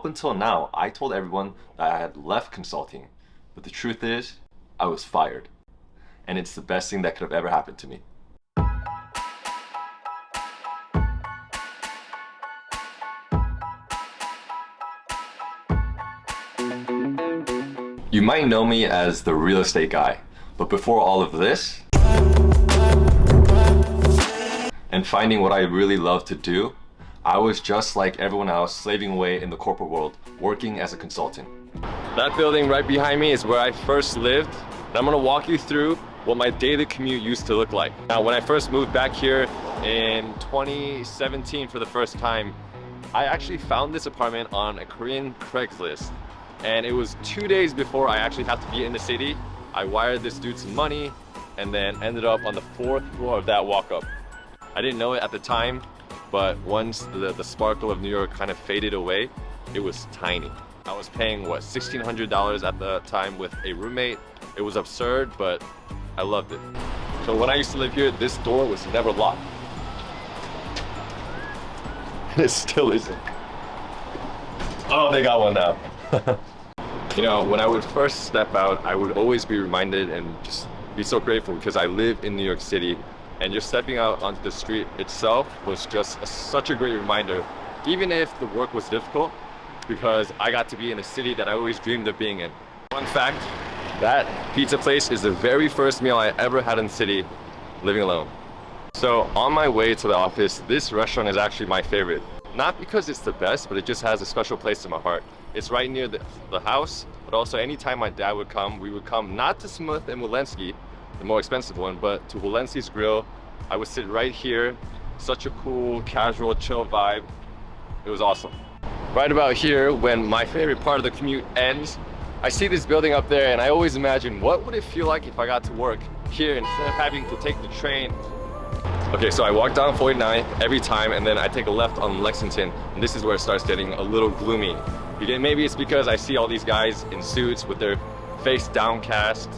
up until now, I told everyone that I had left consulting, but the truth is, I was fired. And it's the best thing that could have ever happened to me. You might know me as the real estate guy, but before all of this, and finding what I really love to do, I was just like everyone else, slaving away in the corporate world, working as a consultant. That building right behind me is where I first lived, and I'm gonna walk you through what my daily commute used to look like. Now, when I first moved back here in 2017 for the first time, I actually found this apartment on a Korean Craigslist. And it was 2 days before I actually had to be in the city. I wired this dude some money and then ended up on the 4th floor of that walk-up. I didn't know it at the time, but once the sparkle of New York kind of faded away, it was tiny. I was paying, what, $1,600 at the time with a roommate. It was absurd, but I loved it. So when I used to live here, this door was never locked. It still isn't. Oh, they got one now. You know, when I would first step out, I would always be reminded and just be so grateful because I live in New York City, and just stepping out onto the street itself was just such a great reminder, even if the work was difficult, because I got to be in a city that I always dreamed of being in. Fun fact, that pizza place is the very first meal I ever had in the city, living alone. So on my way to the office, this restaurant is actually my favorite. Not because it's the best, but it just has a special place in my heart. It's right near the house, but also anytime my dad would come, we would come not to Smith and Walensky, the more expensive one, but to Walensky's Grill. I would sit right here. Such a cool, casual, chill vibe. It was awesome. Right about here, when my favorite part of the commute ends, I see this building up there, and I always imagine, what would it feel like if I got to work here instead of having to take the train? Okay, so I walk down 49th every time, and then I take a left on Lexington, and this is where it starts getting a little gloomy. Maybe it's because I see all these guys in suits with their face downcast,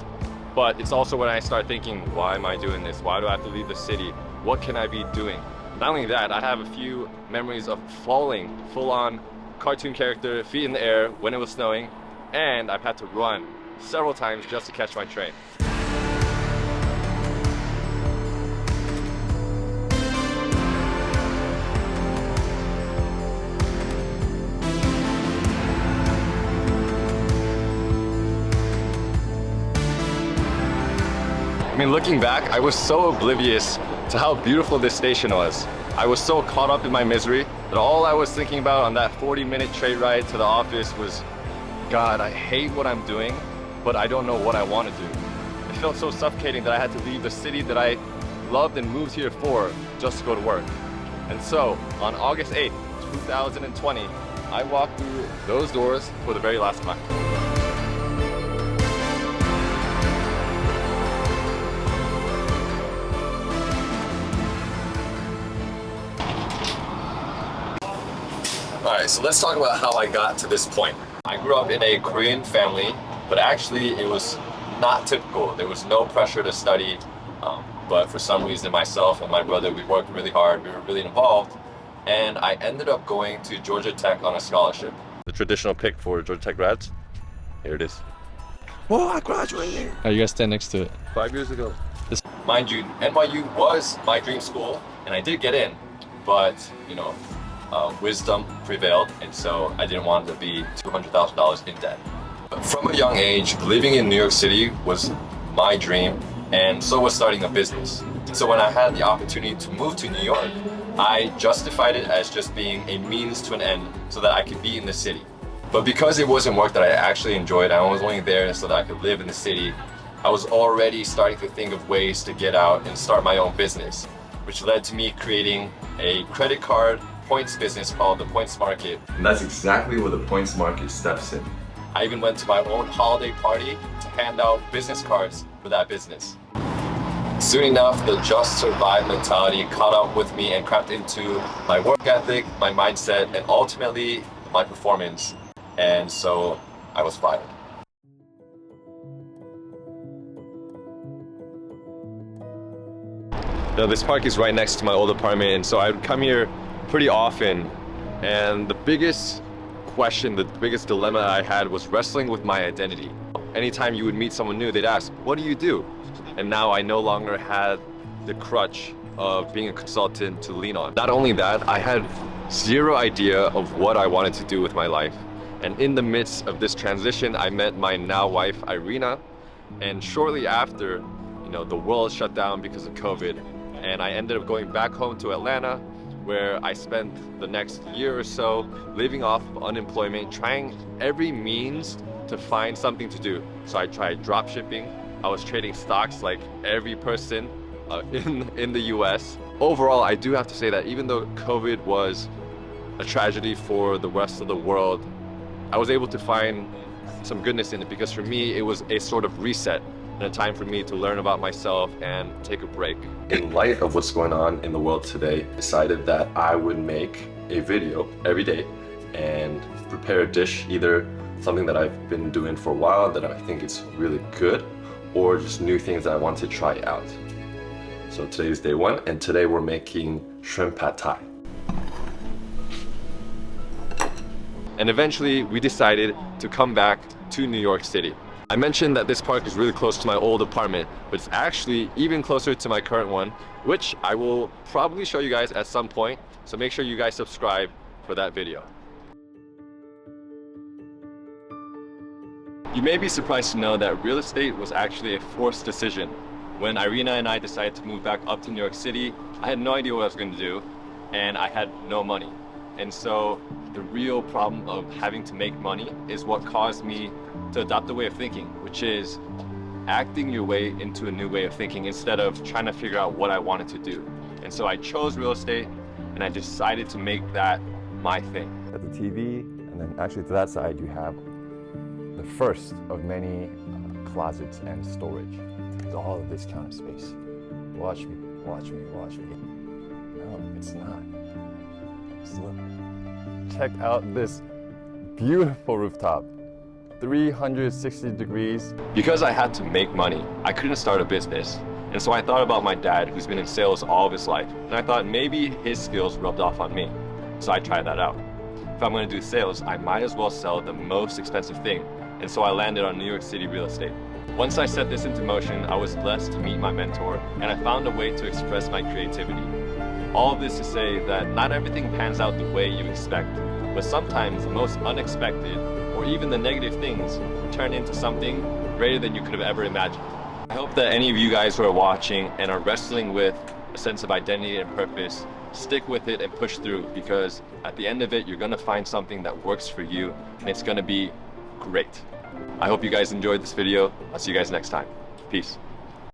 but it's also when I start thinking, why am I doing this? Why do I have to leave the city? What can I be doing? Not only that, I have a few memories of falling, full-on cartoon character, feet in the air when it was snowing, and I've had to run several times just to catch my train. I mean, looking back, I was so oblivious to how beautiful this station was. I was so caught up in my misery that all I was thinking about on that 40-minute train ride to the office was, God, I hate what I'm doing, but I don't know what I want to do. It felt so suffocating that I had to leave the city that I loved and moved here for just to go to work. And so, on August 8th, 2020, I walked through those doors for the very last time. Alright, so let's talk about how I got to this point. I grew up in a Korean family, but actually it was not typical. There was no pressure to study, but for some reason myself and my brother, we worked really hard, we were really involved, and I ended up going to Georgia Tech on a scholarship. The traditional pick for Georgia Tech grads, here it is. Oh, I graduated! Oh, you guys stand next to it. 5 years ago. Mind you, NYU was my dream school, and I did get in, but, you know, wisdom prevailed, and so I didn't want to be $200,000 in debt. But from a young age, living in New York City was my dream, and so was starting a business. So when I had the opportunity to move to New York, I justified it as just being a means to an end so that I could be in the city. But because it wasn't work that I actually enjoyed, I was only there so that I could live in the city, I was already starting to think of ways to get out and start my own business, which led to me creating a credit card points business called the Points Market. And that's exactly where the Points Market steps in. I even went to my own holiday party to hand out business cards for that business. Soon enough, the just survive mentality caught up with me and crept into my work ethic, my mindset, and ultimately my performance. And so I was fired. Now, this park is right next to my old apartment, and so I would come here pretty often. And the biggest question, the biggest dilemma I had was wrestling with my identity. Anytime you would meet someone new, they'd ask, what do you do? And now I no longer had the crutch of being a consultant to lean on. Not only that, I had zero idea of what I wanted to do with my life. And in the midst of this transition, I met my now wife, Irina. And shortly after, the world shut down because of COVID. And I ended up going back home to Atlanta, where I spent the next year or so living off of unemployment, trying every means to find something to do. So I tried drop shipping. I was trading stocks like every person in the US. Overall, I do have to say that even though COVID was a tragedy for the rest of the world, I was able to find some goodness in it, because for me, it was a sort of reset and a time for me to learn about myself and take a break. In light of what's going on in the world today, I decided that I would make a video every day and prepare a dish, either something that I've been doing for a while that I think is really good, or just new things that I want to try out. So today's day one, and today we're making shrimp pad thai. And eventually we decided to come back to New York City. I mentioned that this park is really close to my old apartment, but it's actually even closer to my current one, which I will probably show you guys at some point. So make sure you guys subscribe for that video. You may be surprised to know that real estate was actually a forced decision. When Irina and I decided to move back up to New York City, I had no idea what I was going to do, and I had no money. And so the real problem of having to make money is what caused me to adopt a way of thinking, which is acting your way into a new way of thinking instead of trying to figure out what I wanted to do. And so I chose real estate, and I decided to make that my thing. At the TV, and then actually to that side you have the first of many closets and storage. There's all of this counter space. Watch me, watch me, watch me. No, it's not. Just look. Check out this beautiful rooftop. 360 degrees. Because I had to make money, I couldn't start a business. And so I thought about my dad, who's been in sales all of his life. And I thought maybe his skills rubbed off on me. So I tried that out. If I'm going to do sales, I might as well sell the most expensive thing. And so I landed on New York City real estate. Once I set this into motion, I was blessed to meet my mentor, and I found a way to express my creativity. All of this to say that not everything pans out the way you expect, but sometimes the most unexpected, or even the negative things, turn into something greater than you could have ever imagined. I hope that any of you guys who are watching and are wrestling with a sense of identity and purpose, stick with it and push through, because at the end of it, you're gonna find something that works for you, and it's gonna be great. I hope you guys enjoyed this video. I'll see you guys next time. Peace.